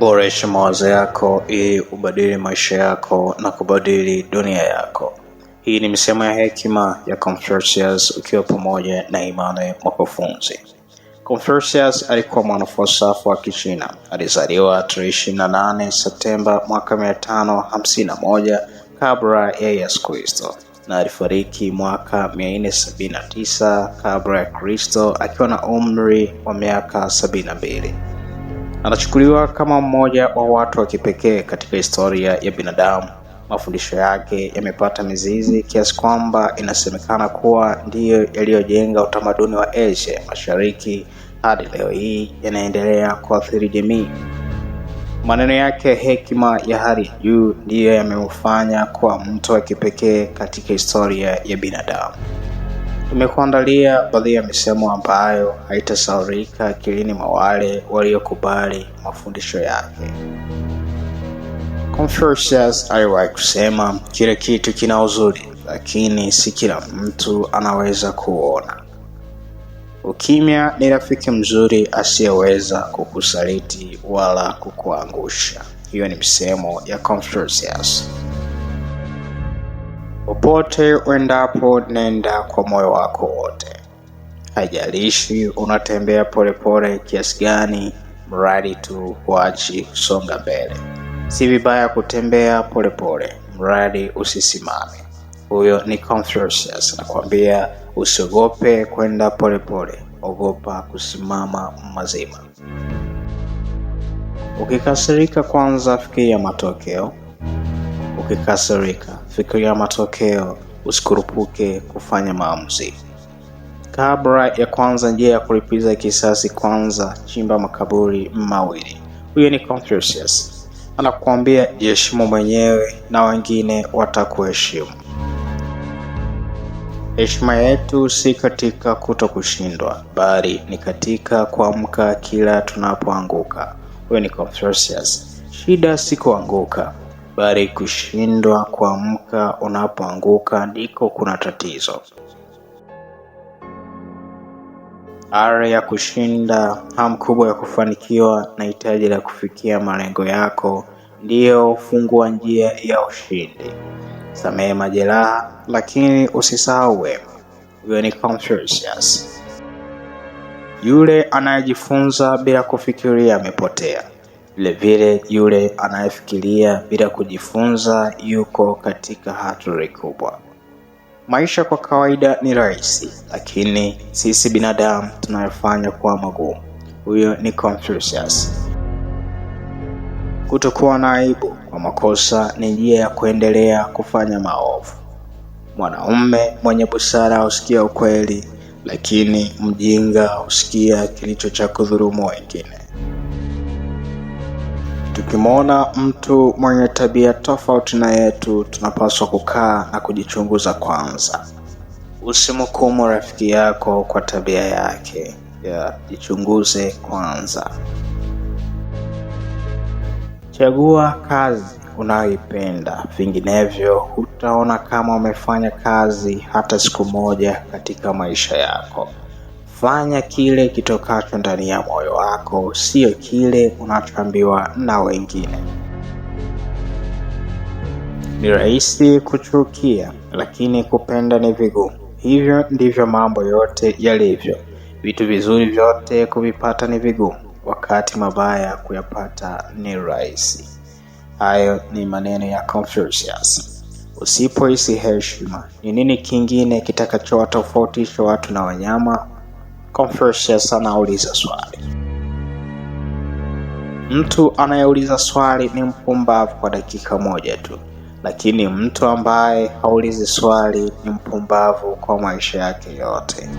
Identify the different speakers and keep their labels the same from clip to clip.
Speaker 1: Boresha mawazo yako ili ubadili maisha yako na kubadili dunia yako. Hii ni misemo ya hekima ya Confucius ukiwa pamoja na Immanuel Mkufunzi. Confucius alikuwa mwanafalsafa wa Kichina. Alizaliwa tarehe 28 Septemba mwaka 551 kabla ya Yesu Kristo na alifariki mwaka 479 kabla ya Kristo akiwa na umri wa miaka 72. Anachukuliwa kama mmoja wa watu wa kipekee katika historia ya binadamu. Mafundisho yake yamepata mizizi kiasi kwamba inasemekana kuwa ndiyo yaliyojenga utamaduni wa Asia Mashariki hadi leo hii yanaendelea kuathiri jamii. Maneno yake ya hekima ya hali ya juu ndiyo yamemfanya kuwa mtu wa kipekee katika historia ya binadamu. Tumekuandalia baadhi ya misemo ambayo haitasahaulika akilini mwa wale waliokubali mafundisho yake. Confucius aliwahi kusema, kila kitu kina uzuri, lakini si kila mtu anaweza kuona. Ukimya ni rafiki mzuri asiyeweza kukusaliti wala kukuangusha. Hiyo ni misemo ya Confucius. Popote uendapo, nenda kwa moyo wako wote. Haijalishi unatembea polepole kiasi gani, mradi tu huachi kusonga mbele. Si vibaya kutembea polepole, mradi usisimame. Huyo ni Confucius anakuambia usiogope kwenda polepole, ogopa kusimama mazima. Ukikasirika kwanza fikiria matokeo. Fikiria matokeo, usikurupuke kufanya maamuzi. Kabla ya kwanza njia ya kulipiza kisasi, kwanza chimba makaburi mawili. Huyo ni Confucius. Anakuambia jiheshimu mwenyewe na wengine watakuheshimu. Heshima yetu si katika kutokushindwa, bali ni katika kuamka kila tunapoanguka. Huyo ni Confucius. Shida si kuanguka, bali kushindwa kuamka unapoanguka ndiko kuna tatizo. Ari ya kushinda, hamu kubwa ya kufanikiwa na hitaji la kufikia malengo yako ndiyo fungua njia ya ushindi. Samehe majeraha, lakini usisahau wema. Huyo ni Confucius. Yule anayejifunza bila kufikiria amepotea. Vile yule anayefikiria bila kujifunza yuko katika hatari kubwa. Maisha kwa kawaida ni rahisi, lakini sisi binadamu tunayofanya kuwa magumu. Huyo ni Confucius. Kutokuwa na aibu kwa makosa ni njia ya kuendelea kufanya maovu. Mwanaume mwenye busara husikia ukweli, lakini mjinga husikia kilicho cha kudhulumu wengine. Tukimwona mtu mwenye tabia tofauti na yetu, tunapaswa kukaa na kujichunguza kwanza. Usimhukumu rafiki yako kwa tabia yake, jichunguze kwanza. Chagua kazi unayoipenda, vinginevyo hutaona kama umefanya kazi hata siku moja katika maisha yako. Fanya kile kitokacho ndani ya moyo wako, sio kile unachoambiwa na wengine. Ni rahisi kuchukia, lakini kupenda ni vigumu. Hivyo ndivyo mambo yote yalivyo. Vitu vizuri vyote kuvipata ni vigumu, wakati mabaya kuyapata ni rahisi. Hayo ni maneno ya Confucius. Usipohisi heshima, ni nini kingine kitakachowatofautisha watu na wanyama? Confucius anauliza swali. Mtu anayeuliza swali ni mpumbavu kwa dakika moja tu, lakini mtu ambaye haulizi swali ni mpumbavu kwa maisha yake yote.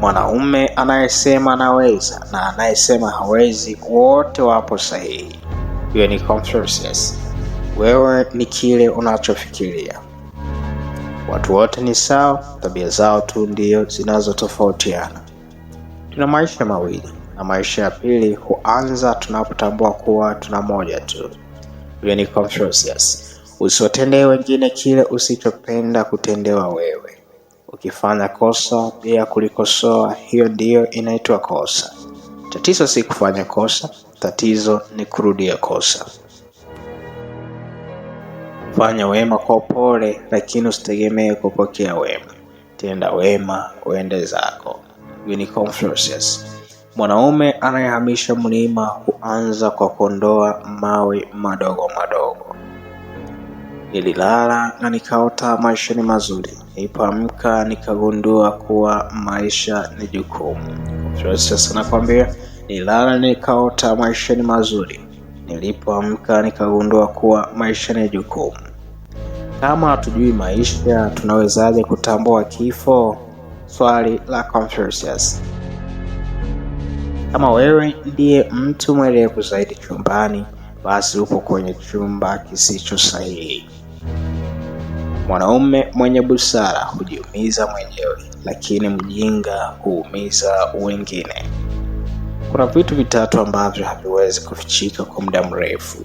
Speaker 1: Mwanaume anayesema anaweza na anayesema hawezi, wote wapo sahihi. Huyo ni Confucius. Wewe ni kile unachofikiria. Watu wote ni sawa, tabia zao tu ndio zinazotofautiana. Tuna maisha mawili, na maisha ya pili huanza tunapotambua kuwa tuna moja tu. Huyo ni Confucius. Usiwatendee wengine kile usichopenda kutendewa wewe. Ukifanya kosa bila kulikosoa, hiyo ndiyo inaitwa kosa. Tatizo si kufanya kosa, tatizo ni kurudia kosa. Fanya wema kwa upole, lakini usitegemee kupokea wema. Tenda wema uende zako. Ni Confucius. Mwanaume anayehamisha mlima huanza kwa kuondoa mawe madogo madogo. Nililala na nikaota maisha ni mazuri. Nilipoamka nikagundua kuwa maisha ni jukumu. Confucius anakuambia nililala nikaota maisha ni mazuri. Nilipoamka nikagundua kuwa maisha ni jukumu. Kama hatujui maisha, tunawezaje kutambua kifo? Swali la Confucius. Kama wewe ndiye mtu mwerevu zaidi chumbani, basi upo kwenye chumba kisicho sahihi. Mwanaume mwenye busara hujiumiza mwenyewe, lakini mjinga huumiza wengine. Kuna vitu vitatu ambavyo haviwezi kufichika kwa muda mrefu: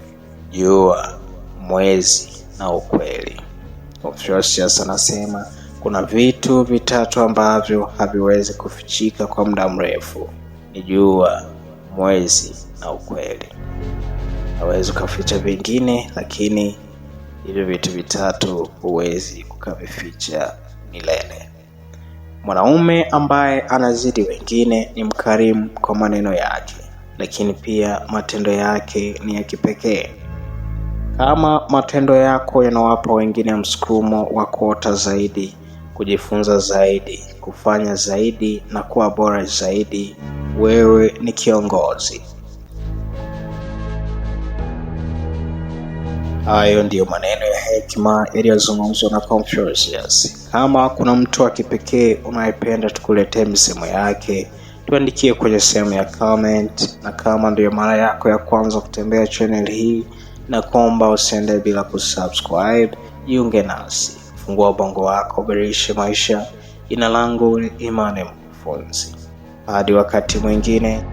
Speaker 1: jua, mwezi na ukweli. Confucius anasema kuna vitu vitatu ambavyo haviwezi kufichika kwa muda mrefu: ni jua, mwezi na ukweli. Hawezi kuficha vingine, lakini hivyo vitu vitatu huwezi kuvificha milele. Mwanaume ambaye anazidi wengine ni mkarimu kwa maneno yake, lakini pia matendo yake ni ya kipekee. Kama matendo yako yanawapa wengine msukumo wa kuota zaidi, kujifunza zaidi, kufanya zaidi na kuwa bora zaidi, wewe ni kiongozi. Hayo ndiyo maneno ya hekima yaliyozungumzwa na Confucius. Kama kuna mtu wa kipekee unayependa tukuletee misemo yake, tuandikie kwenye sehemu ya comment. Na kama ndiyo mara yako ya kwanza kutembea channel hii, na kuomba usiende bila kusubscribe. Jiunge nasi, fungua bongo wako, badilisha maisha. Jina langu ni Imani Mkufunzi. Hadi wakati mwingine.